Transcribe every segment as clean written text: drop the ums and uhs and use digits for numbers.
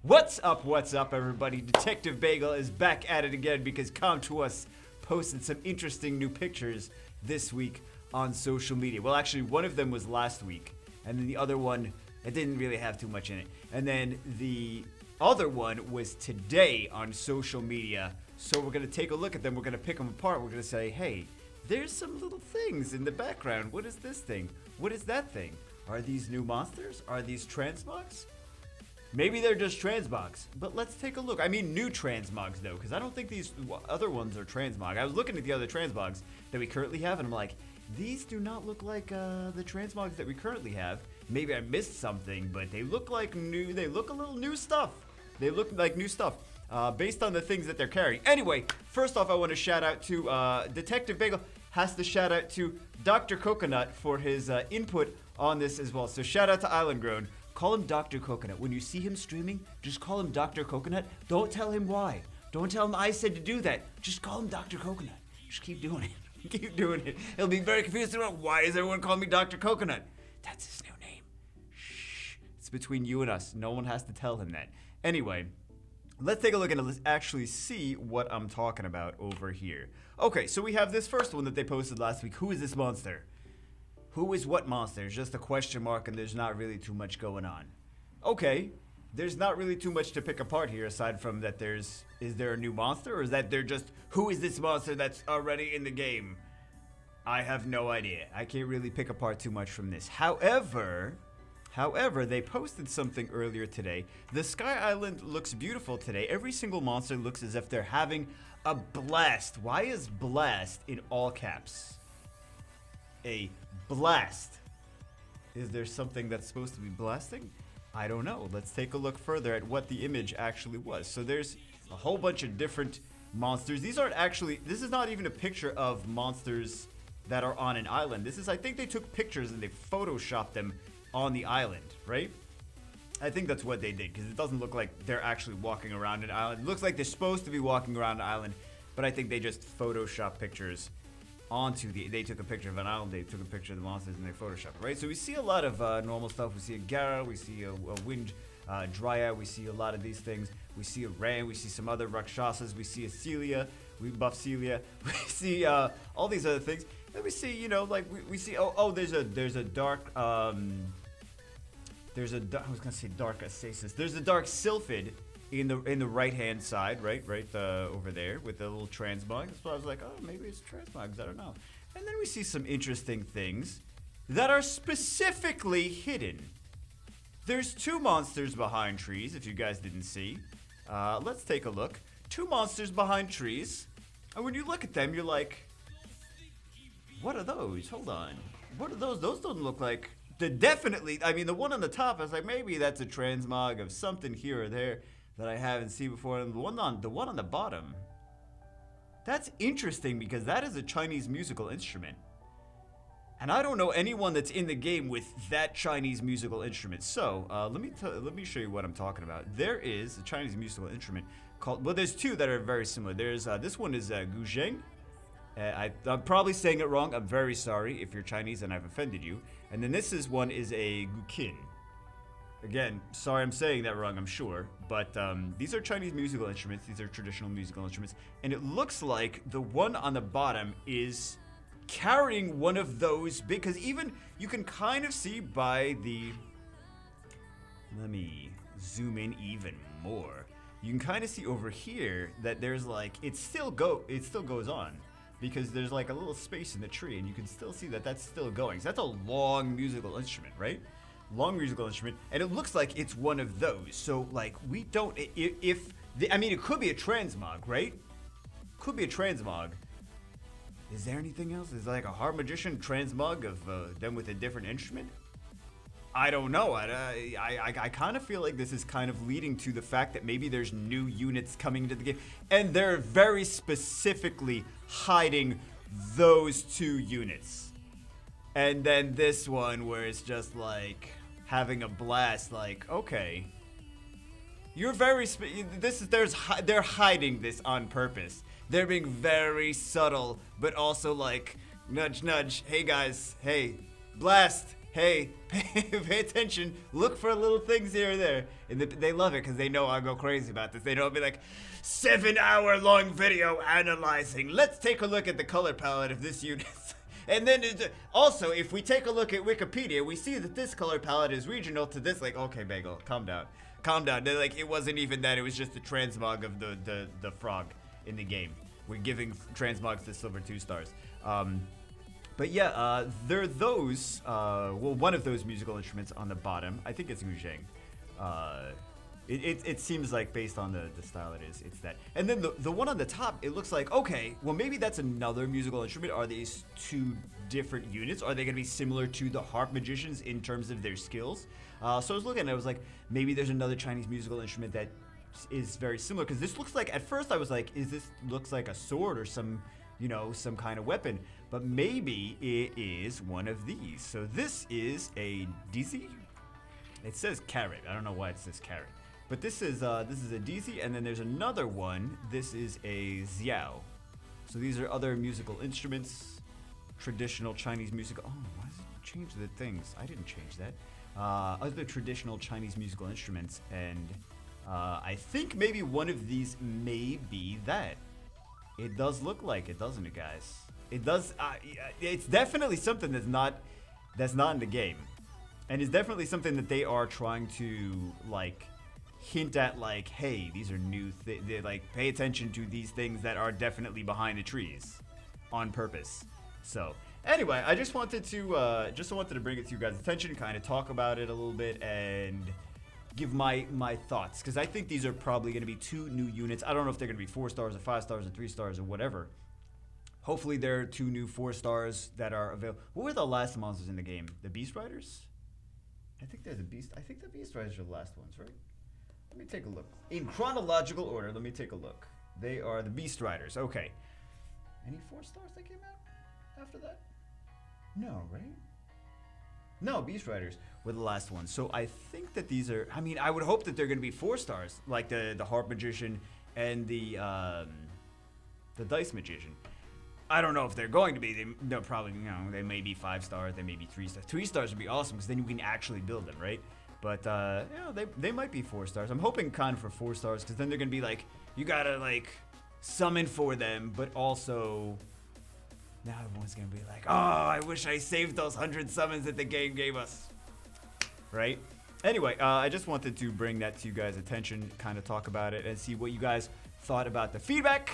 What's up, everybody? Detective Bagel is back at it again because Com2Us posted some interesting new pictures this week on social media. Well, actually, one of them was last week, and then the other one, it didn't really have too much in it. And then the other one was today on social media. So we're going to take a look at them. We're going to pick them apart. We're going to say, hey, there's some little things in the background. What is this thing? What is that thing? Are these new monsters? Are these transmogs? Maybe they're just transmogs, but let's take a look. I mean new transmogs though, because I don't think these other ones are transmog. I was looking at the other transmogs that we currently have, and I'm like, these do not look like the transmogs that we currently have. Maybe I missed something, but they look like new. They look a little new stuff. They look like new stuff based on the things that they're carrying. Anyway, first off, I want to shout out to Detective Bagel. Has to shout out to Dr. Coconut for his input on this as well. So shout out to Island Grown. Call him Dr. Coconut. When you see him streaming, just call him Dr. Coconut. Don't tell him why. Don't tell him I said to do that. Just call him Dr. Coconut. Just keep doing it. Keep doing it. He'll be very confused about why is everyone calling me Dr. Coconut. That's his new name. Shh. It's between you and us. No one has to tell him that. Anyway, let's take a look and let's actually see what I'm talking about over here. Okay, so we have this first one that they posted last week. Who is this monster? Who is what monster? It's just a question mark and there's not really too much going on. Okay, there's not really too much to pick apart here aside from that is there a new monster or is that they're just, who is this monster that's already in the game? I have no idea. I can't really pick apart too much from this. However, they posted something earlier today. The Sky Island looks beautiful today. Every single monster looks as if they're having a blast. Why is blast in all caps? A blast. Is there something that's supposed to be blasting? I don't know. Let's take a look further at what the image actually was. So there's a whole bunch of different monsters. These aren't actually, this is not even a picture of monsters that are on an island. This is, I think they took pictures and they photoshopped them on the island, right? I think that's what they did because it doesn't look like they're actually walking around an island. It looks like they're supposed to be walking around an island, but I think they just photoshopped pictures onto they took a picture of an island, they took a picture of the monsters and they photoshopped it, right? So we see a lot of normal stuff. We see a Gara, we see a wind dryad, we see a lot of these things. We see a ram, we see some other rakshasas, we see a Celia, we buff Celia, we see all these other things. Then we see, you know, like we see there's a dark I was gonna say dark Asasis. There's a dark Sylphid in the right hand side, right over there with the little transmog. So I was like, oh, maybe it's transmogs, I don't know. And then we see some interesting things that are specifically hidden. There's two monsters behind trees, if you guys didn't see. Let's take a look. Two monsters behind trees, and when you look at them, you're like, what are those? Hold on. What are those? Those don't look like. Definitely. I mean, the one on the top, I was like, maybe that's a transmog of something here or there that I haven't seen before. And the one on the bottom, that's interesting because that is a Chinese musical instrument. And I don't know anyone that's in the game with that Chinese musical instrument. So let me show you what I'm talking about. There is a Chinese musical instrument called. Well, there's two that are very similar. There's this one is guzheng. I'm probably saying it wrong. I'm very sorry if you're Chinese and I've offended you. And then one is a guqin. Again, sorry I'm saying that wrong, I'm sure. But these are Chinese musical instruments. These are traditional musical instruments. And it looks like the one on the bottom is carrying one of those, because even you can kind of see by the, let me zoom in even more. You can kind of see over here that there's like, it still goes on because there's like a little space in the tree and you can still see that that's still going. So that's a long musical instrument, right? Long musical instrument, and it looks like it's one of those. So like we don't, I mean it could be a transmog, right? Could be a transmog. Is there anything else? Is like a hard magician transmog of them with a different instrument? I don't know. I kind of feel like this is kind of leading to the fact that maybe there's new units coming into the game, and they're very specifically hiding those two units. And then this one where it's just like having a blast, like, okay, you're very they're hiding this on purpose. They're being very subtle, but also like nudge nudge. Hey guys, hey, blast. hey, pay attention, look for little things here and there. And they love it because they know I'll go crazy about this. They know I'll be like, 7-hour long video analyzing. Let's take a look at the color palette of this unit. And then also, if we take a look at Wikipedia, we see that this color palette is regional to this. Like, okay, Bagel, calm down. Calm down. They're like, it wasn't even that. It was just the transmog of the frog in the game. We're giving transmogs the silver 2 stars. But yeah, there are those, well, one of those musical instruments on the bottom. I think it's Guzheng. It seems like based on the style it's that. And then the one on the top, it looks like, okay, well, maybe that's another musical instrument. Are these 2 different units? Are they going to be similar to the harp magicians in terms of their skills? So I was looking and I was like, maybe there's another Chinese musical instrument that is very similar. Because this looks like, at first I was like, looks like a sword or some kind of weapon. But maybe it is one of these. So this is a DZ. It says carrot. I don't know why it says carrot. But this is a DZ, and then there's another one. This is a Xiao. So these are other musical instruments, traditional Chinese musical. Oh, why does it change the things? I didn't change that. Other traditional Chinese musical instruments, and I think maybe one of these may be that. It does look like it, doesn't it, guys? It does. It's definitely something that's not in the game, and it's definitely something that they are trying to like hint at, like, hey, these are new they like, pay attention to these things that are definitely behind the trees on purpose. So anyway, I just wanted to bring it to you guys' attention, kind of talk about it a little bit and give my thoughts, because I think these are probably going to be 2 new units. I don't know if they're going to be 4 stars or 5 stars or 3 stars or whatever. Hopefully there are 2 new 4 stars that are available. What were the last monsters in the game? The Beast Riders? I think the Beast Riders are the last ones, right? Let me take a look. In chronological order, let me take a look. They are the Beast Riders. Okay. Any 4 stars that came out after that? No, right? No, Beast Riders were the last ones. So I think that these are, I mean, I would hope that they're going to be 4 stars, like the Harp Magician and the Dice Magician. I don't know if they're going to be. They're probably, they may be 5 stars, they may be 3 stars. 3 stars would be awesome, because then you can actually build them, right? But, they might be 4 stars. I'm hoping kind of for 4 stars, because then they're going to be like, you got to, like, summon for them, but also now everyone's going to be like, oh, I wish I saved those 100 summons that the game gave us. Right? Anyway, I just wanted to bring that to you guys' attention, kind of talk about it, and see what you guys thought about the feedback.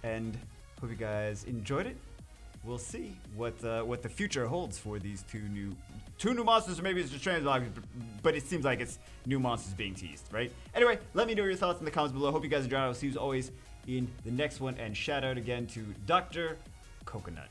And hope you guys enjoyed it. We'll see what the future holds for these two new monsters, or maybe it's just transmogs, but it seems like it's new monsters being teased, right? Anyway, let me know your thoughts in the comments below. Hope you guys enjoyed. I'll see you as always in the next one, and shout out again to Dr. Coconut.